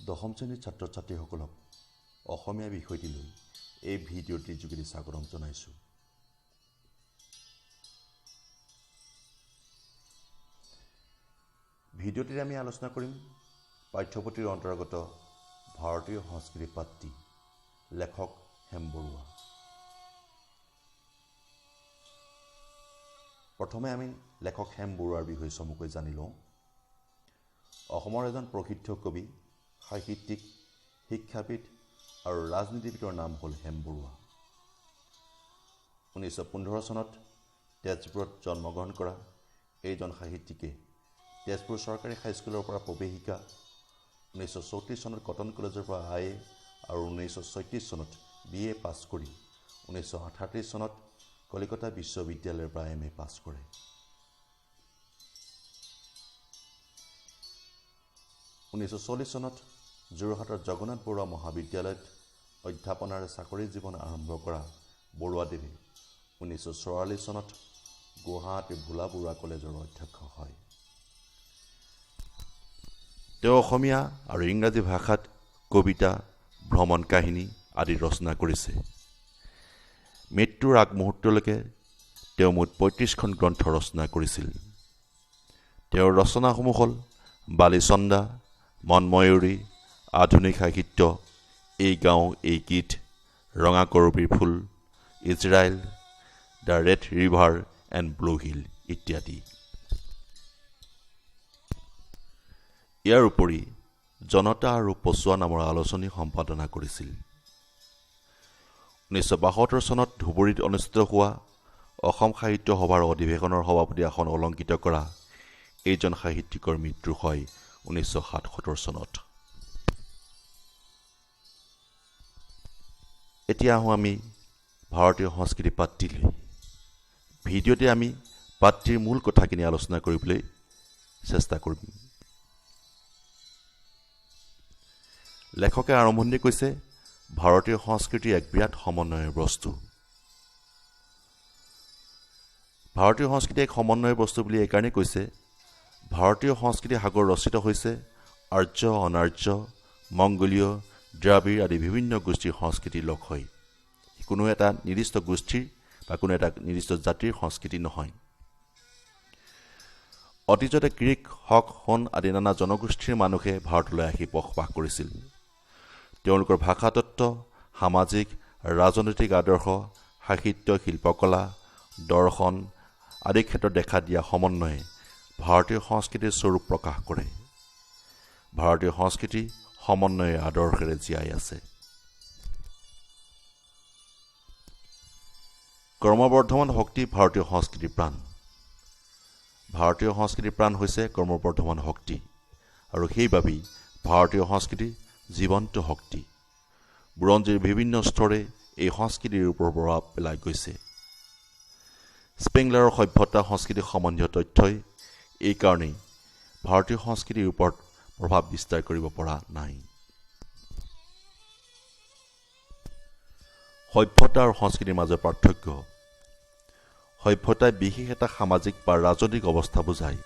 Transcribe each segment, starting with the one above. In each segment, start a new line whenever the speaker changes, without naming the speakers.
দশম শ্ৰেণীৰ ছাত্ৰ ছাত্ৰীসকলক অসমীয়া বিষয়টিলৈ এই ভিডিঅ'টিৰ যোগেদি স্বাগতম জনাইছোঁ। ভিডিঅ'টিত আমি আলোচনা কৰিম পাঠ্যপুথিৰ অন্তৰ্গত ভাৰতীয় সংস্কৃতি পাঠটি, লেখক হেম বৰুৱা। প্ৰথমে আমি লেখক হেম বৰুৱাৰ বিষয়ে চমুকৈ জানি লওঁ। অসমৰ এজন প্ৰসিদ্ধ কবি, সাহিত্যিক, শিক্ষাবিদ আৰু ৰাজনীতিবিদৰ নাম হ'ল হেম বৰুৱা। 1915 চনত তেজপুৰত জন্মগ্ৰহণ কৰা এইজন সাহিত্যিকে তেজপুৰ চৰকাৰী হাইস্কুলৰ পৰা প্ৰৱেশিকা, 1934 চনত কটন কলেজৰ পৰা IA আৰু 1936 চনত BA পাছ কৰি 1938 চনত কলিকতা বিশ্ববিদ্যালয়ৰ পৰা MA পাছ কৰে। 1940 চনত যোৰহাটৰ জগন্নাথ বৰুৱা মহাবিদ্যালয়ত অধ্যাপনাৰে চাকৰি জীৱন আৰম্ভ কৰা বৰুৱাদেৱে 1944 চনত গুৱাহাটীৰ ভোলা বৰুৱা কলেজৰ অধ্যক্ষ হয়। তেওঁ অসমীয়া আৰু ইংৰাজী ভাষাত কবিতা, ভ্ৰমণ কাহিনী আদি ৰচনা কৰিছে। মৃত্যুৰ আগমুহূৰ্তলৈকে তেওঁ মুঠ 35খন গ্ৰন্থ ৰচনা কৰিছিল। তেওঁৰ ৰচনাসমূহ হ'ল বালিচন্দা, মনময়ূৰী, আধুনিক সাহিত্য, এই গাঁও এই গীত, ৰঙা কৰবীৰ ফুল, Israel, The Red River and Blue Hill ইত্যাদি। ইয়াৰ উপৰি জনতা আৰু পচোৱা নামৰ আলোচনী সম্পাদনা কৰিছিল। 1972 চনত ধুবুৰীত অনুষ্ঠিত হোৱা অসম সাহিত্য সভাৰ অধিৱেশনৰ সভাপতি আসন অলংকৃত কৰা এইজন সাহিত্যিকৰ মৃত্যু হয় 1977 চনত। এতিয়া আহোঁ আমি ভাৰতীয় সংস্কৃতি পাঠটিলৈ। ভিডিঅ'তে আমি পাঠটিৰ মূল কথাখিনি আলোচনা কৰিবলৈ চেষ্টা কৰিম। লেখকে আৰম্ভণিতে কৈছে, ভাৰতীয় সংস্কৃতি এক বিৰাট সমন্বয়ৰ বস্তু। ভাৰতীয় সংস্কৃতি এক সমন্বয়ৰ বস্তু বুলি এইকাৰণেই কৈছে, ভাৰতীয় সংস্কৃতি সাগৰ ৰচিত হৈছে আৰ্য, অনাৰ্য, মংগোলীয়, দ্ৰাবিড় আদি বিভিন্ন গোষ্ঠীৰ সংস্কৃতি লগ হৈ। কোনো এটা নিৰ্দিষ্ট গোষ্ঠীৰ বা কোনো এটা নিৰ্দিষ্ট জাতিৰ সংস্কৃতি নহয়। অতীজতে গ্ৰীক, হক, হুন আদি নানা জনগোষ্ঠীৰ মানুহে ভাৰতলৈ আহি বসবাস কৰিছিল। তেওঁলোকৰ ভাষাতত্ত্ব, সামাজিক, ৰাজনৈতিক আদৰ্শ, সাহিত্য, শিল্পকলা, দৰ্শন আদি ক্ষেত্ৰত দেখা দিয়া সমন্বয়ে ভাৰতীয় সংস্কৃতিৰ স্বৰূপ প্ৰকাশ কৰে। ভাৰতীয় সংস্কৃতি সমন্বয়ৰ আদৰ্শেৰে জীয়াই আছে। ক্ৰমবৰ্ধমান শক্তি ভাৰতীয় সংস্কৃতিৰ প্ৰাণ। ভাৰতীয় সংস্কৃতিৰ প্ৰাণ হৈছে ক্ৰমবৰ্ধমান শক্তি, আৰু সেইবাবেই ভাৰতীয় সংস্কৃতি জীৱন্ত শক্তি। বুৰঞ্জীৰ বিভিন্ন স্তৰে এই সংস্কৃতিৰ ওপৰত প্ৰভাৱ পেলাই গৈছে। স্পেংলাৰৰ সভ্যতা সংস্কৃতি সম্বন্ধীয় তথ্যই এইকাৰণেই ভাৰতীয় সংস্কৃতিৰ ওপৰত প্ৰভাৱ বিস্তাৰ কৰিব পৰা নাই। সভ্যতা আৰু সংস্কৃতিৰ মাজৰ পাৰ্থক্য। সভ্যতাই বিশেষ এটা সামাজিক বা ৰাজনৈতিক অৱস্থা বুজায়।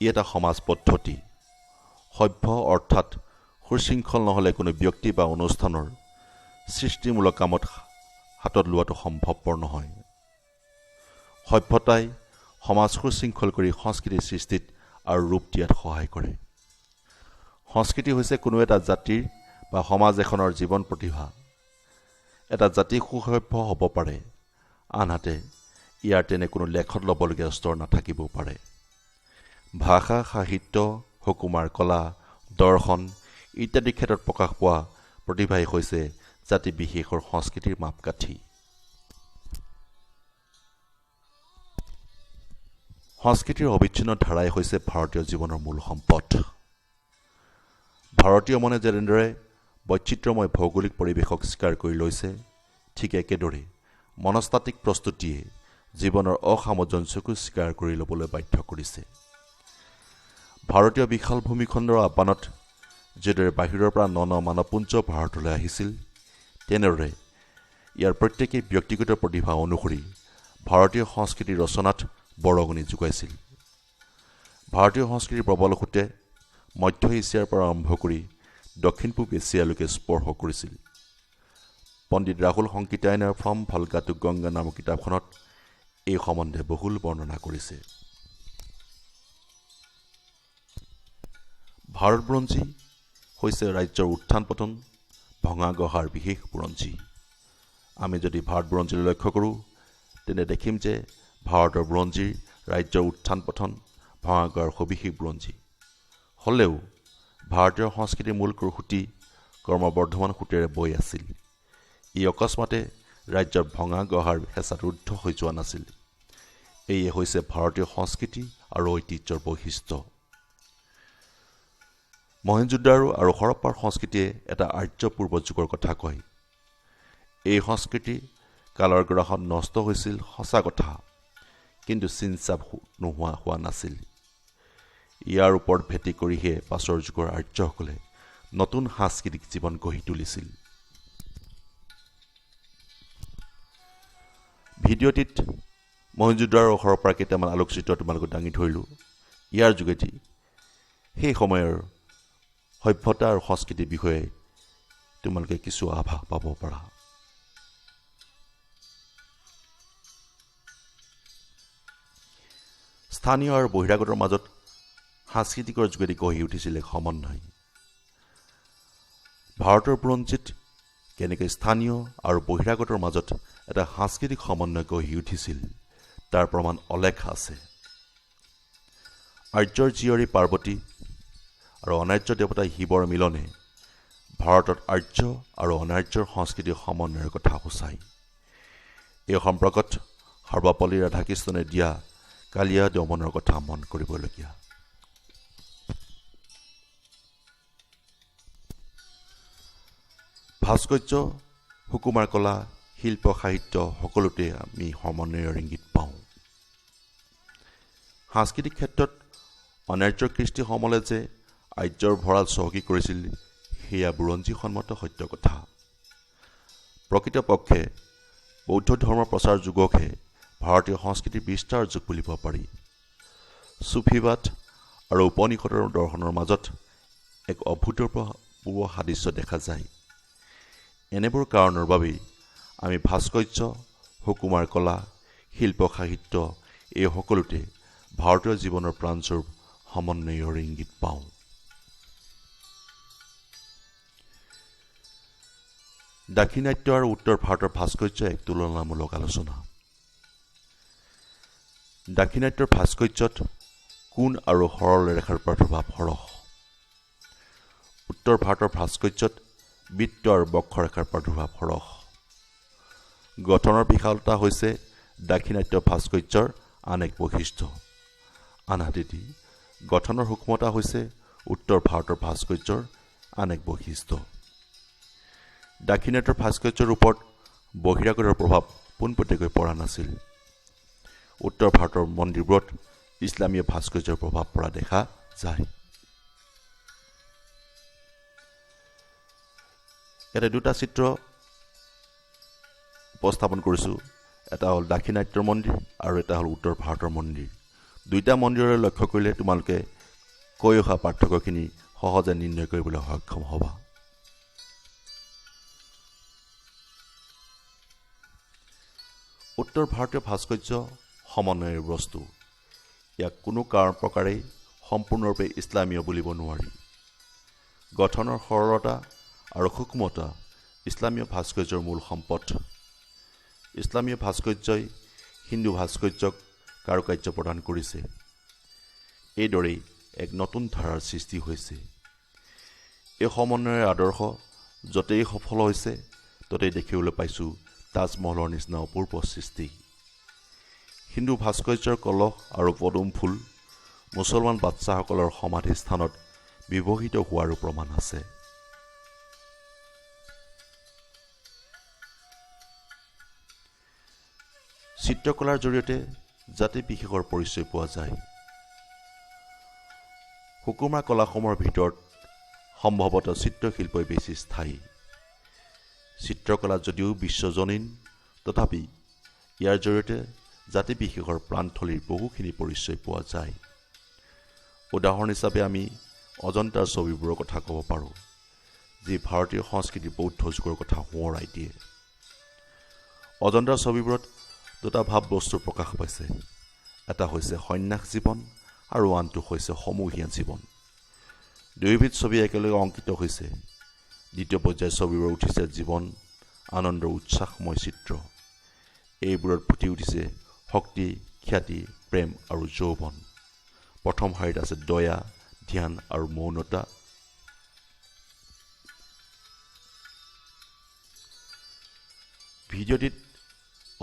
ই এটা সমাজ পদ্ধতি। সভ্য অৰ্থাৎ সুশৃংখল নহ'লে কোনো ব্যক্তি বা অনুষ্ঠানৰ সৃষ্টিমূলক কামত হাতত লোৱাটো সম্ভৱপৰ নহয়। সভ্যতাই সমাজ সুশৃংখল কৰি সংস্কৃতিৰ সৃষ্টিত আৰু ৰূপ দিয়াত সহায় কৰে। সংস্কৃতি হৈছে কোনো এটা জাতিৰ বা সমাজ এখনৰ জীৱন প্ৰতিভা। এটা জাতি সুসভ্য হ'ব পাৰে, আনহাতে ইয়াৰ তেনে কোনো লেখত ল'বলগীয়া স্তৰ নাথাকিবও পাৰে। ভাষা, সাহিত্য, সুকুমাৰ কলা, দৰ্শন ইত্যাদি ক্ষেত্ৰত প্ৰকাশ পোৱা প্ৰতিভাই হৈছে জাতি বিশেষৰ সংস্কৃতিৰ মাপকাঠি। সংস্কৃতিৰ অবিচ্ছিন্ন ধাৰাই হৈছে ভাৰতীয় জীৱনৰ মূল সম্পদ। ভাৰতীয় মনে যেনেদৰে বৈচিত্ৰ্যময় ভৌগোলিক পৰিৱেশক স্বীকাৰ কৰি লৈছে, ঠিক একেদৰে মনস্তাত্ত্বিক প্ৰস্তুতিয়ে জীৱনৰ অসামঞ্জস্যকো স্বীকাৰ কৰি ল'বলৈ বাধ্য কৰিছে। ভাৰতীয় বিশাল ভূমিখণ্ডৰ আহ্বানত যিদৰে বাহিৰৰ পৰা ন মানৱপুঞ্জ ভাৰতলৈ আহিছিল, তেনেদৰে ইয়াৰ প্ৰত্যেকেই ব্যক্তিগত প্ৰতিভা অনুসৰি ভাৰতীয় সংস্কৃতি ৰচনাত বৰঙণি যোগাইছিল। ভাৰতীয় সংস্কৃতিৰ প্ৰবল সোঁতে মধ্য এছিয়াৰ পৰা আৰম্ভ কৰি দক্ষিণ পূব এছিয়ালৈকে স্পৰ্শ কৰিছিল। পণ্ডিত ৰাহুল সংকীৰ্তায়নৰ ফ্ৰম ভলগা টু গংগা নামৰ কিতাপখনত এই সম্বন্ধে বহুল বৰ্ণনা কৰিছে। ভাৰত বুৰঞ্জী হৈছে ৰাজ্যৰ উত্থান পতন ভঙা গঢ়াৰ বিশেষ বুৰঞ্জী। আমি যদি ভাৰত বুৰঞ্জীলৈ লক্ষ্য কৰোঁ তেন্তে দেখিম যে ভাৰতৰ বুৰঞ্জীৰ ৰাজ্যৰ উত্থান পতন ভঙা গঢ়াৰ সবিশেষ বুৰঞ্জী হ'লেও ভাৰতীয় সংস্কৃতিৰ মূল সুঁতি ক্ৰমবৰ্ধমান সোঁতেৰে বৈ আছিল। ই অকস্মাতে ৰাজ্যৰ ভঙা গঢ়াৰ হেঁচাত ৰুদ্ধ হৈ যোৱা নাছিল। এয়ে হৈছে ভাৰতীয় সংস্কৃতি আৰু ঐতিহ্যৰ বৈশিষ্ট্য। মহেঞ্জোদাৰো আৰু হৰপ্পাৰ সংস্কৃতিয়ে এটা আৰ্য পূৰ্ব যুগৰ কথা কয়। এই সংস্কৃতি কালৰ গ্ৰাসত নষ্ট হৈছিল সঁচা কথা, কিন্তু চিনচাপ নোহোৱা হোৱা নাছিল। ইয়াৰ ওপৰত ভেটি কৰিহে পাছৰ যুগৰ আৰ্যসকলে নতুন সাংস্কৃতিক জীৱন গঢ়ি তুলিছিল। ভিডিঅ'টিত মহেঞ্জোদাৰো আৰু হৰপ্পাৰ কেইটামান আলোকচিত্ৰ তোমালোকক দাঙি ধৰিলোঁ। ইয়াৰ যোগেদি সেই সময়ৰ সভ্যতা আৰু সংস্কৃতিৰ বিষয়ে তোমালোকে কিছু আভাস পাব পাৰা। স্থানীয় আৰু বহিৰাগতৰ মাজত সাংস্কৃতিকৰ যোগেদি গঢ়ি উঠিছিল এক সমন্বয়। ভাৰতৰ বুৰঞ্জীত কেনেকৈ স্থানীয় আৰু বহিৰাগতৰ মাজত এটা সাংস্কৃতিক সমন্বয় গঢ়ি উঠিছিল তাৰ প্ৰমাণ অলেখ আছে। আৰ্যৰ জীয়ৰী পাৰ্বতী আৰু অনাৰ্য দেৱতা শিৱৰ মিলনে ভাৰতত আৰ্য আৰু অনাৰ্যৰ সংস্কৃতিৰ সমন্বয়ৰ কথা সূচায়। এই সম্পৰ্কত সৰ্বপল্লী ৰাধাকৃষ্ণনে দিয়া কালিয়া দমনৰ কথা মন কৰিবলগীয়া। ভাস্কৰ্য, সুকুমাৰ কলা, শিল্প সাহিত্য সকলোতে আমি সমন্বয়ৰ ইংগিত পাওঁ। সাংস্কৃতিক ক্ষেত্ৰত অনাৰ্যৰ কৃষ্টিসমূলে যে আৰ্যৰ ভঁৰাল চহকী কৰিছিল সেয়া বুৰঞ্জীসন্মত সত্য কথা। প্ৰকৃতপক্ষে বৌদ্ধ ধৰ্মৰ প্ৰচাৰ যুগকহে ভাৰতীয় সংস্কৃতিৰ বিস্তাৰ যুগ বুলিব পাৰি। চুফিবাদ আৰু উপনিষদৰ দৰ্শনৰ মাজত এক অভূতপূৰ্ব সাদৃশ্য দেখা যায়। এনেবোৰ কাৰণৰ বাবেই আমি ভাস্কৰ্য, সুকুমাৰ কলা, শিল্প সাহিত্য এই সকলোতে ভাৰতীয় জীৱনৰ প্ৰাণস্বৰূপ সমন্বয়ৰ ইংগিত পাওঁ। দাক্ষিণাত্য আৰু উত্তৰ ভাৰতৰ ভাস্কৰ্য এক তুলনামূলক আলোচনা। দাক্ষিণাত্যৰ ভাস্কৰ্যত কোণ আৰু সৰল ৰেখাৰ প্ৰাদুৰ্ভাৱ সৰহ। উত্তৰ ভাৰতৰ ভাস্কৰ্যত বৃত্ত আৰু বক্ৰৰেখাৰ প্ৰাদুৰ্ভাৱ সৰহ। গঠনৰ বিশালতা হৈছে দাক্ষিণাত্য ভাস্কৰ্যৰ আন এক বৈশিষ্ট্য। আনহাতেদি গঠনৰ সূক্ষ্মতা হৈছে উত্তৰ ভাৰতৰ ভাস্কৰ্যৰ আন এক বৈশিষ্ট্য। দাক্ষিণাত্যৰ ভাস্কৰ্যৰ ওপৰত বহিৰাগতৰ প্ৰভাৱ পোনপটীয়াকৈ পৰা নাছিল। উত্তৰ ভাৰতৰ মন্দিৰবোৰত ইছলামীয় ভাস্কৰ্যৰ প্ৰভাৱ পৰা দেখা যায়। ইয়াতে দুটা চিত্ৰ উপস্থাপন কৰিছোঁ। এটা হ'ল দাক্ষিণাত্যৰ মন্দিৰ আৰু এটা হ'ল উত্তৰ ভাৰতৰ মন্দিৰ। দুইটা মন্দিৰলৈ লক্ষ্য কৰিলে তোমালোকে কৈ অহা পাৰ্থক্যখিনি সহজে নিৰ্ণয় কৰিবলৈ সক্ষম হ'বা। উত্তৰ ভাৰতীয় ভাস্কৰ্য সমন্বয়ৰ বস্তু। ইয়াক কোনো প্ৰকাৰেই সম্পূৰ্ণৰূপে ইছলামীয় বুলিব নোৱাৰি। গঠনৰ সৰলতা আৰু সূক্ষ্মতা ইছলামীয় ভাস্কৰ্যৰ মূল সম্পদ। ইছলামীয় ভাস্কৰ্যই হিন্দু ভাস্কৰ্যক কাৰুকাৰ্য প্ৰদান কৰিছে। এইদৰেই এক নতুন ধাৰাৰ সৃষ্টি হৈছে। এই সমন্বয়ৰ আদৰ্শ য'তেই সফল হৈছে ত'তেই দেখিবলৈ পাইছোঁ তাজমহলৰ নিচিনা অপূৰ্ব সৃষ্টি। হিন্দু ভাস্কৰ্যৰ কলহ আৰু পদুম ফুল মুছলমান বাদশ্বাহসকলৰ সমাধি স্থানত ব্যৱহৃত হোৱাৰো প্ৰমাণ আছে। চিত্ৰকলাৰ জৰিয়তে জাতি বিশেষৰ পৰিচয় পোৱা যায়। সুকুমাৰ কলাসমূহৰ ভিতৰত সম্ভৱতঃ চিত্ৰশিল্পই বেছি স্থায়ী। চিত্ৰকলা যদিও বিশ্বজনীন, তথাপি ইয়াৰ জৰিয়তে জাতি বিশেষৰ প্ৰাণথলীৰ বহুখিনি পৰিচয় পোৱা যায়। উদাহৰণ হিচাপে আমি অজন্তাৰ ছবিবোৰৰ কথা ক'ব পাৰোঁ। যি ভাৰতীয় সংস্কৃতিৰ বৌদ্ধ যুগৰ কথা সোঁৱৰাই দিয়ে। অজন্তাৰ ছবিবোৰত দুটা ভাৱ বস্তুৰ প্ৰকাশ পাইছে। এটা হৈছে সন্ন্যাস জীৱন আৰু আনটো হৈছে সমূহীয়া জীৱন। দুয়োবিধ ছবি একেলগে অংকিত হৈছে। দ্বিতীয় পৰ্যায়ৰ ছবিবোৰ উঠিছে জীৱন, আনন্দৰ উৎসাহময় চিত্ৰ। এইবোৰত ফুটি উঠিছে শক্তি, খ্যাতি, প্ৰেম আৰু যৌৱন। প্ৰথম শাৰীত আছে দয়া, ধ্যান আৰু মৌনতা। ভিডিঅ'টিত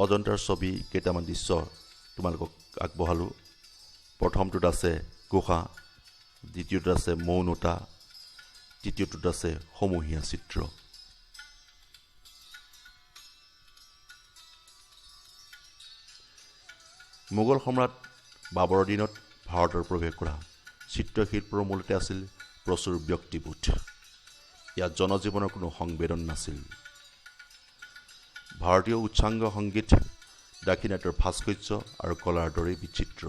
অজন্তাৰ ছবি কেইটামান দৃশ্য তোমালোকক আগবঢ়ালোঁ। প্ৰথমটোত আছে গুহা, দ্বিতীয়টোত আছে মৌনতা, তৃতীয়টোত আছে সমূহীয়া চিত্ৰ। মোগল সম্ৰাট বাবৰৰ দিনত ভাৰতৰ প্ৰৱেশ কৰা চিত্ৰশিল্পৰ মূলতে আছিল প্ৰচুৰ ব্যক্তিবোধ। ইয়াত জনজীৱনৰ কোনো সংবেদন নাছিল। ভাৰতীয় উচ্চাংগ সংগীত দাক্ষিণাত্যৰ ভাস্কৰ্য আৰু কলাৰ দৰেই বিচিত্ৰ।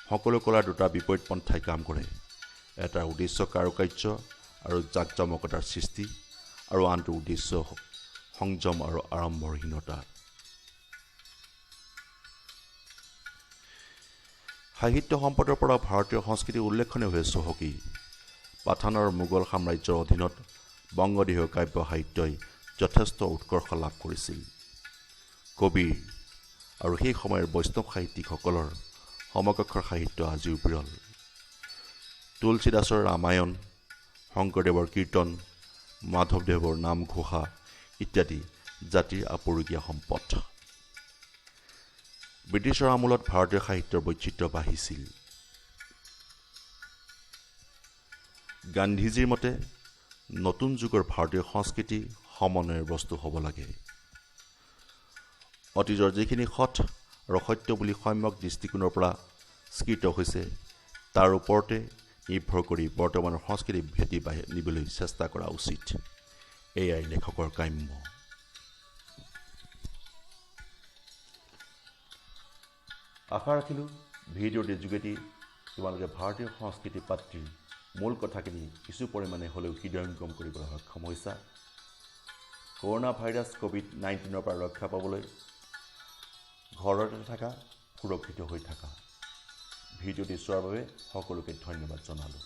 সকলো কলাৰ দুটা বিপৰীত পন্থাই কাম কৰে। এটাৰ উদ্দেশ্য কাৰুকাৰ্য আৰু জাকজমকতাৰ সৃষ্টি, আৰু আনটোৰ উদ্দেশ্য সংযম আৰু আড়ম্বৰহীনতা। সাহিত্য সম্পদৰ পৰা ভাৰতীয় সংস্কৃতি উল্লেখনীয়ভাৱে চহকী। পাঠান আৰু মোগল সাম্ৰাজ্যৰ অধীনত বংগদেশীয় কাব্য সাহিত্যই যথেষ্ট উৎকৰ্ষ লাভ কৰিছিল। কবিৰ আৰু সেই সময়ৰ বৈষ্ণৱ সাহিত্যিকসকলৰ সমকক্ষৰ সাহিত্য আজিও বিৰল। তুলসীদাসৰ ৰামায়ণ, শংকৰদেৱৰ কীৰ্তন, মাধৱদেৱৰ নামঘোষা ইত্যাদি জাতিৰ আপুৰুগীয়া সম্পদ। ব্ৰিটিছৰ আমোলত ভাৰতীয় সাহিত্যৰ বৈচিত্ৰ্য বাঢ়িছিল। গান্ধীজীৰ মতে নতুন যুগৰ ভাৰতীয় সংস্কৃতি সমন্বয়ৰ বস্তু হ'ব লাগে। অতীজৰ যিখিনি সৎ আৰু সত্য বুলি সম্যক দৃষ্টিকোণৰ পৰা স্কৃত হৈছে, তাৰ ওপৰতে নিৰ্ভৰ কৰি বৰ্তমানৰ সংস্কৃতি ভেটি নিবলৈ চেষ্টা কৰা উচিত। এয়াই লেখকৰ কাম্য। আশা ৰাখিলোঁ ভিডিঅ'টিৰ যোগেদি তোমালোকে ভাৰতীয় সংস্কৃতি পাত্ৰীৰ মূল কথাখিনি কিছু পৰিমাণে হ'লেও হৃদয়ংগম কৰিবলৈ সক্ষম হৈছা। কৰোনা ভাইৰাছ COVID-19 পৰা ৰক্ষা পাবলৈ ঘৰতে থাকা, সুৰক্ষিত হৈ থাকা। ভিডিঅ'টি চোৱাৰ বাবে সকলোকে ধন্যবাদ জনালোঁ।